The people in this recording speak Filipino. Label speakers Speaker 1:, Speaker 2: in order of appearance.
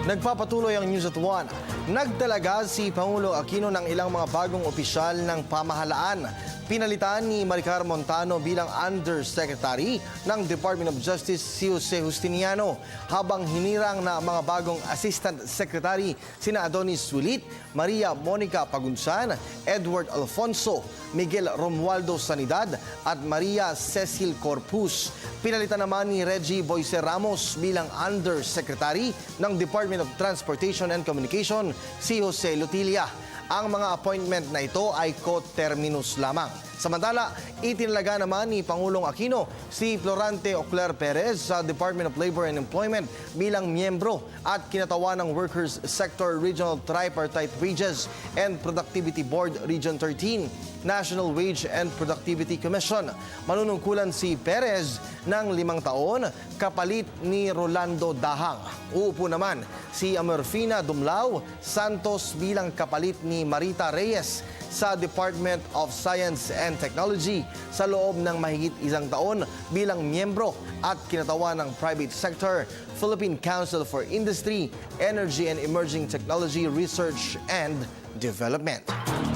Speaker 1: Nagpapatuloy ang News at 1. Nagtalaga si Pangulo Aquino ng ilang mga bagong opisyal ng pamahalaan. Pinalitan ni Maricar Montano bilang Undersecretary ng Department of Justice si Jose Justiniano, habang hinirang na mga bagong Assistant Secretary sina Adonis Sulit, Maria Monica Pagunsan, Edward Alfonso, Miguel Romualdo Sanidad at Maria Cecil Corpus. Pinalitan naman ni Reggie Boyce Ramos bilang Undersecretary ng Department of Transportation and Communication si Jose Lutilia. Ang mga appointment na ito ay coterminus lamang. Samantala, itinalaga naman ni Pangulong Aquino si Florante Ocler Perez sa Department of Labor and Employment bilang miyembro at kinatawan ng Workers Sector Regional Tripartite Wages and Productivity Board Region 13, National Wage and Productivity Commission. Manunungkulan si Perez ng 5 taon kapalit ni Rolando Dahang. Uupo naman si Amerfina Dumlao Santos bilang kapalit ni Marita Reyes sa Department of Science and Technology sa loob ng mahigit 1 taon bilang miyembro at kinatawan ng private sector, Philippine Council for Industry, Energy and Emerging Technology Research and Development.